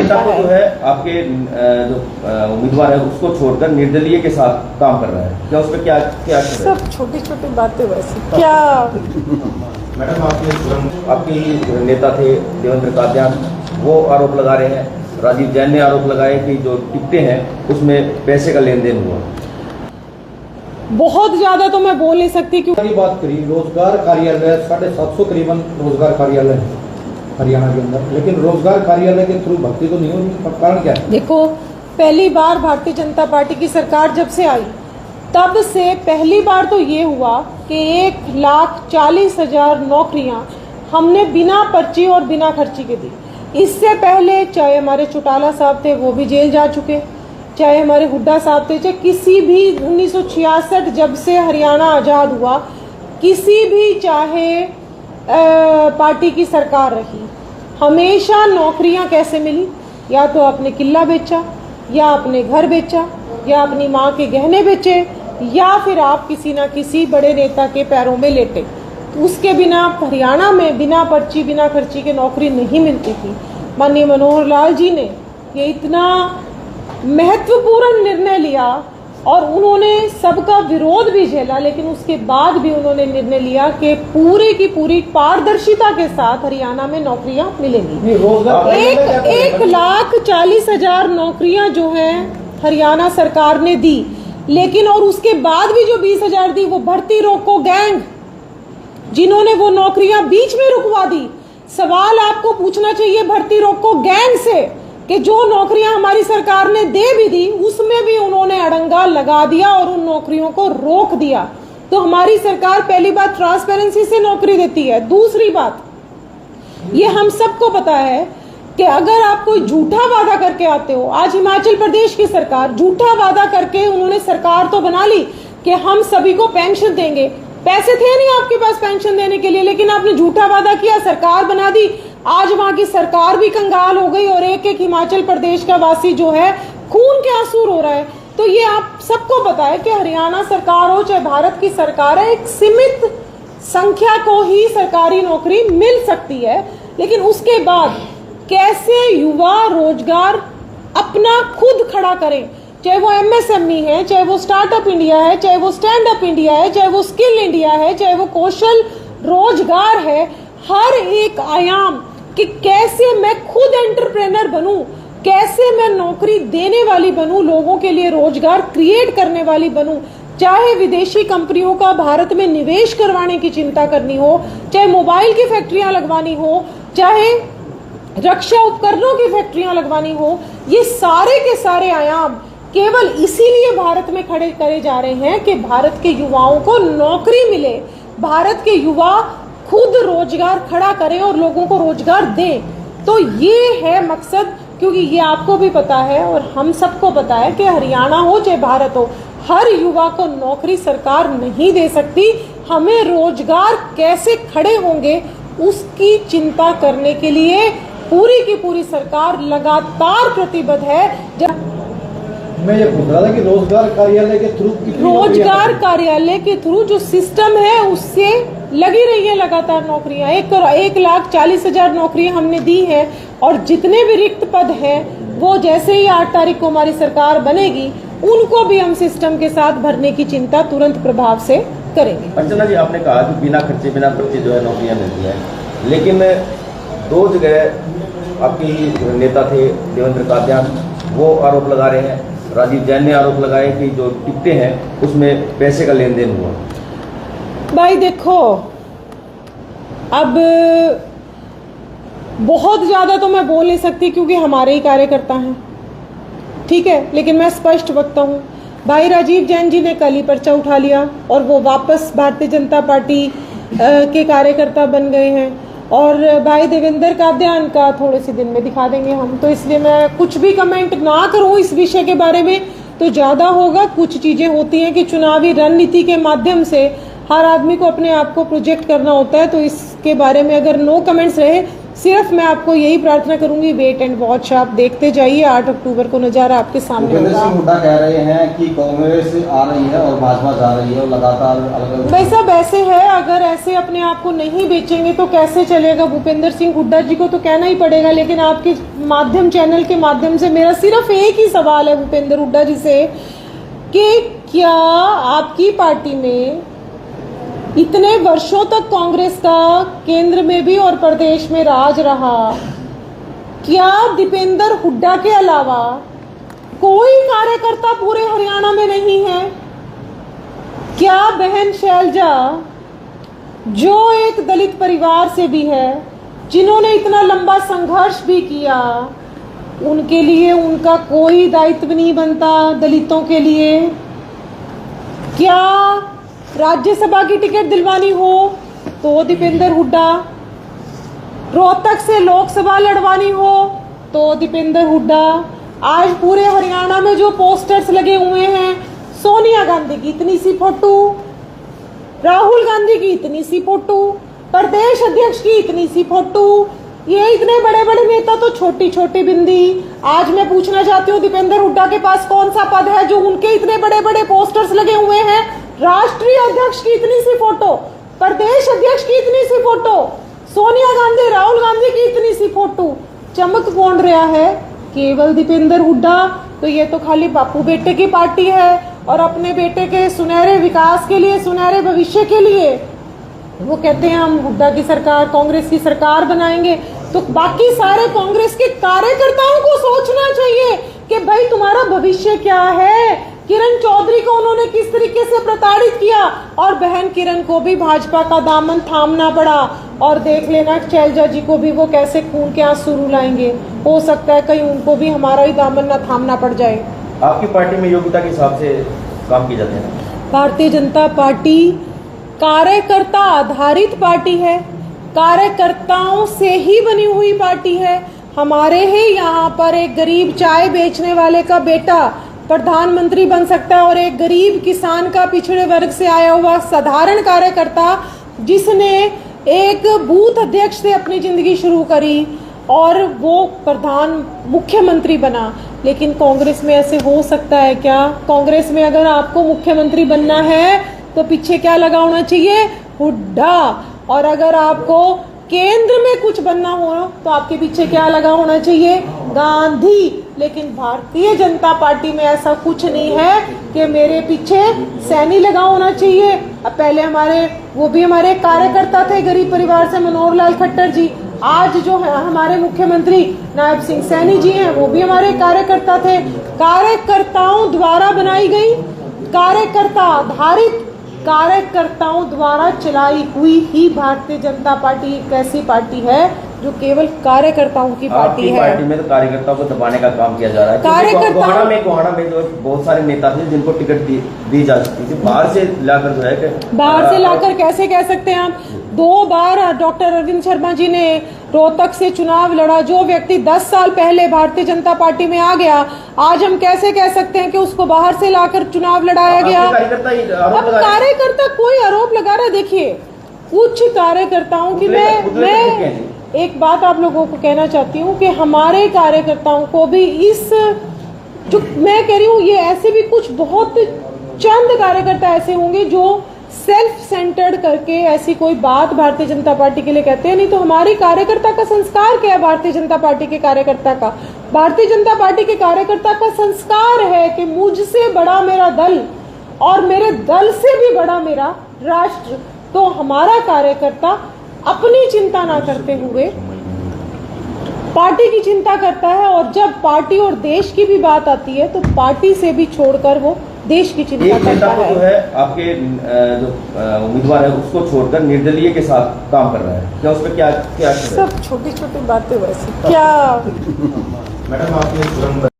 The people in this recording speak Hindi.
जनता को जो है आपके जो उम्मीदवार है उसको छोड़कर निर्दलीय के साथ काम कर रहा है, क्या उस पर क्या क्या सब छोटी छोटी बातें वैसे क्या। मैडम आपके नेता थे देवेंद्र कादियान, वो आरोप लगा रहे हैं, राजीव जैन ने आरोप लगाए कि जो टिकटें हैं उसमें पैसे का लेन देन हुआ। बहुत ज्यादा तो मैं बोल नहीं सकती क्योंकि बात करी रोजगार कार्यालय 750 करीबन रोजगार कार्यालय है हरियाणा के अंदर, लेकिन रोजगार कार्यालय के थ्रू भर्ती तो नहीं हो रही, कारण क्या है? देखो, पहली बार भारतीय जनता पार्टी की सरकार जब से आई तब से पहली बार तो ये हुआ कि 1,40,000 नौकरियां हमने बिना पर्ची और बिना खर्ची के दी। इससे पहले चाहे हमारे चौटाला साहब थे वो भी जेल जा चुके, चाहे हमारे हुड्डा साहब थे, चाहे किसी भी 1966 जब से हरियाणा आज़ाद हुआ किसी भी चाहे पार्टी की सरकार रही, हमेशा नौकरियां कैसे मिली? या तो आपने किला बेचा, या आपने घर बेचा, या अपनी माँ के गहने बेचे, या फिर आप किसी ना किसी बड़े नेता के पैरों में लेटे। उसके बिना हरियाणा में बिना पर्ची बिना खर्ची के नौकरी नहीं मिलती थी। माननीय मनोहर लाल जी ने ये इतना महत्वपूर्ण निर्णय लिया और उन्होंने सबका विरोध भी झेला, लेकिन उसके बाद भी उन्होंने निर्णय लिया कि पूरी की पूरी पारदर्शिता के साथ हरियाणा में नौकरियां मिलेंगी। 1,40,000 नौकरियां जो है हरियाणा सरकार ने दी, लेकिन और उसके बाद भी जो 20,000 दी वो भर्ती रोको गैंग जिन्होंने वो नौकरियां बीच में रुकवा दी। सवाल आपको पूछना चाहिए भर्ती रोको गैंग से कि जो नौकरियां हमारी सरकार ने दे भी दी उसमें भी उन्होंने अड़ंगा लगा दिया और उन नौकरियों को रोक दिया। तो हमारी सरकार पहली बात ट्रांसपेरेंसी से नौकरी देती है। दूसरी बात, ये हम सबको पता है कि अगर आप कोई झूठा वादा करके आते हो, आज हिमाचल प्रदेश की सरकार झूठा वादा करके उन्होंने सरकार तो बना ली कि हम सभी को पेंशन देंगे, पैसे थे नहीं आपके पास पेंशन देने के लिए, लेकिन आपने झूठा वादा किया, सरकार बना दी। आज वहां की सरकार भी कंगाल हो गई और एक एक हिमाचल प्रदेश का वासी जो है खून के आंसू रो रहा है। तो ये आप सबको पता है कि हरियाणा सरकार हो चाहे भारत की सरकार है, एक सीमित संख्या को ही सरकारी नौकरी मिल सकती है। लेकिन उसके बाद कैसे युवा रोजगार अपना खुद खड़ा करें, चाहे वो एमएसएमई है, चाहे वो स्टार्टअप इंडिया है, चाहे वो स्टैंड अप इंडिया है, चाहे वो स्किल इंडिया है, चाहे वो कौशल रोजगार है, हर एक आयाम कि कैसे मैं खुद एंटरप्रेनर बनूं, कैसे मैं नौकरी देने वाली बनूं, लोगों के लिए रोजगार क्रिएट करने वाली बनूं। चाहे विदेशी कंपनियों का भारत में निवेश करवाने की चिंता करनी हो, चाहे मोबाइल की फैक्ट्रियां लगवानी हो, चाहे रक्षा उपकरणों की फैक्ट्रियां लगवानी हो, ये सारे के सारे आयाम केवल इसीलिए भारत में खड़े करे जा रहे हैं कि भारत के युवाओं को नौकरी मिले, भारत के युवा खुद रोजगार खड़ा करें और लोगों को रोजगार दें। तो ये है मकसद, क्योंकि ये आपको भी पता है और हम सबको पता है कि हरियाणा हो चाहे भारत हो, हर युवा को नौकरी सरकार नहीं दे सकती। हमें रोजगार कैसे खड़े होंगे उसकी चिंता करने के लिए पूरी की पूरी सरकार लगातार प्रतिबद्ध है। जब मैं ये पूछ रहा था कि रोजगार कार्यालय के थ्रू जो सिस्टम है उससे लगी रही है लगातार नौकरियां। 1,40,000 नौकरियां हमने दी है और जितने भी रिक्त पद हैं वो जैसे ही 8 तारीख को हमारी सरकार बनेगी उनको भी हम सिस्टम के साथ भरने की चिंता तुरंत प्रभाव से करेंगे। अर्चना जी, आपने कहा कि बिना खर्चे बिना पर्चे जो है नौकरियां मिलती हैं, लेकिन 2 जगह आपके नेता थे देवेंद्र कादियान, वो आरोप लगा रहे हैं, राजीव जैन ने आरोप लगाए कि जो टिकटें हैं उसमें पैसे का लेन देन हुआ। भाई देखो, अब बहुत ज्यादा तो मैं बोल नहीं सकती क्योंकि हमारे ही कार्यकर्ता हैं, ठीक है, लेकिन मैं स्पष्ट वक्ता हूँ। भाई राजीव जैन जी ने कल ही पर्चा उठा लिया और वो वापस भारतीय जनता पार्टी के कार्यकर्ता बन गए हैं, और भाई देवेंद्र कादियान का थोड़े से दिन में दिखा देंगे हम। तो इसलिए मैं कुछ भी कमेंट ना करूं इस विषय के बारे में तो ज़्यादा होगा। कुछ चीज़ें होती हैं कि चुनावी रणनीति के माध्यम से हर आदमी को अपने आप को प्रोजेक्ट करना होता है, तो इसके बारे में अगर नो कमेंट्स रहे, सिर्फ मैं आपको यही प्रार्थना करूंगी, वेट एंड वॉच, आप देखते जाइए। 8 अक्टूबर को नज़ारा आपके सामने होगा। भूपेंद्र सिंह हुड्डा कह रहे हैं कि कांग्रेस आ रही है और भाजपा जा रही है और लगातार अलग। भाई साहब ऐसे है, अगर ऐसे अपने आप को नहीं बेचेंगे तो कैसे चलेगा। भूपेंद्र सिंह हुड्डा जी को तो कहना ही पड़ेगा, लेकिन आपकी माध्यम चैनल के माध्यम से मेरा सिर्फ एक ही सवाल है भूपेंद्र हुड्डा जी से कि क्या आपकी पार्टी में इतने वर्षों तक कांग्रेस का केंद्र में भी और प्रदेश में राज रहा, क्या दीपेंद्र हुड्डा के अलावा कोई कार्यकर्ता पूरे हरियाणा में नहीं है? क्या बहन शैलजा, जो एक दलित परिवार से भी है, जिन्होंने इतना लंबा संघर्ष भी किया, उनके लिए उनका कोई दायित्व नहीं बनता दलितों के लिए? क्या राज्यसभा की टिकट दिलवानी हो तो दीपेंद्र हुड्डा, रोहतक से लोकसभा लड़वानी हो तो दीपेंद्र हुड्डा, आज पूरे हरियाणा में जो पोस्टर्स लगे हुए हैं, सोनिया गांधी की इतनी सी फोटो, राहुल गांधी की इतनी सी फोटो, प्रदेश अध्यक्ष की इतनी सी फोटो, ये इतने बड़े बड़े नेता तो छोटी छोटी बिंदी। आज मैं पूछना चाहती हूँ दीपेंद्र हुड्डा के पास कौन सा पद है जो उनके इतने बड़े बड़े पोस्टर्स लगे हुए हैं? राष्ट्रीय अध्यक्ष की इतनी सी फोटो, प्रदेश अध्यक्ष की इतनी सी फोटो, सोनिया गांधी राहुल गांधी की इतनी सी फोटो, चमक कौन रहा है? केवल दीपेंद्र हुड्डा। तो ये तो खाली बापू बेटे की पार्टी है और अपने बेटे के सुनहरे विकास के लिए, सुनहरे भविष्य के लिए वो कहते हैं हम हुड्डा की सरकार, कांग्रेस की सरकार बनाएंगे। तो बाकी सारे कांग्रेस के कार्यकर्ताओं को सोचना चाहिए कि भाई तुम्हारा भविष्य क्या है। किरण चौधरी को उन्होंने किस तरीके से प्रताड़ित किया और बहन किरण को भी भाजपा का दामन थामना पड़ा। और देख लेना शैलजा जी को भी वो कैसे खून के आंसू रुलाएंगे। हो सकता है कहीं उनको भी हमारा ही दामन ना थामना पड़ जाए। आपकी पार्टी में योग्यता के हिसाब से काम किए जाते हैं? भारतीय जनता पार्टी कार्यकर्ता आधारित पार्टी है, कार्यकर्ताओं से ही बनी हुई पार्टी है। हमारे ही यहाँ पर एक गरीब चाय बेचने वाले का बेटा प्रधानमंत्री बन सकता है और एक गरीब किसान का पिछड़े वर्ग से आया हुआ साधारण कार्यकर्ता जिसने एक बूथ अध्यक्ष से अपनी जिंदगी शुरू करी और वो मुख्यमंत्री बना। लेकिन कांग्रेस में ऐसे हो सकता है क्या? कांग्रेस में अगर आपको मुख्यमंत्री बनना है तो पीछे क्या लगा होना चाहिए? हुड्डा। और अगर आपको केंद्र में कुछ बनना हो तो आपके पीछे क्या लगा होना चाहिए? गांधी। लेकिन भारतीय जनता पार्टी में ऐसा कुछ नहीं है कि मेरे पीछे सैनी लगा होना चाहिए। अब पहले वो भी हमारे कार्यकर्ता थे गरीब परिवार से, मनोहर लाल खट्टर जी। आज जो है हमारे मुख्यमंत्री नायब सिंह सैनी जी हैं, वो भी हमारे कार्यकर्ता थे। कार्यकर्ताओं द्वारा बनाई गई, कार्यकर्ता आधारित, कार्यकर्ताओं द्वारा चलाई हुई ही भारतीय जनता पार्टी एक ऐसी पार्टी है जो केवल कार्यकर्ताओं की पार्टी है। पार्टी में तो कार्यकर्ताओं को दबाने का काम किया जा रहा है। गोहाना में जो बहुत सारे नेता थे जिनको टिकट दी जा सकती थी, बाहर से लाकर जो है बाहर से लाकर कैसे कह सकते हैं आप? 2 बार डॉक्टर अरविंद शर्मा जी ने रोहतक से चुनाव लड़ा। जो व्यक्ति 10 साल पहले भारतीय जनता पार्टी में आ गया, आज हम कैसे कह सकते हैं कि उसको बाहर से लाकर चुनाव लड़ाया गया? अब कार्यकर्ता कोई आरोप लगा रहा है। देखिए, कुछ कार्यकर्ताओं की मैं एक बात आप लोगों को कहना चाहती हूँ कि हमारे कार्यकर्ताओं को भी इस, जो मैं कह रही हूँ, ये ऐसे भी कुछ बहुत चंद कार्यकर्ता ऐसे होंगे जो सेल्फ सेंटर्ड करके ऐसी कोई बात भारतीय जनता पार्टी के लिए कहते हैं। नहीं तो हमारी कार्यकर्ता का संस्कार क्या है? भारतीय जनता पार्टी के कार्यकर्ता का, भारतीय जनता पार्टी के कार्यकर्ता का संस्कार है कि मुझसे बड़ा मेरा दल और मेरे दल से भी बड़ा मेरा राष्ट्र। तो हमारा कार्यकर्ता अपनी चिंता ना करते हुए पार्टी की चिंता करता है, और जब पार्टी और देश की भी बात आती है तो पार्टी से भी छोड़कर वो देश की चिंता करता है। जो है आपके जो उम्मीदवार है उसको छोड़कर निर्दलीय के साथ काम कर रहा है, क्या उसमें क्या सब छोटी छोटी बातें वैसे क्या? मैडम आपने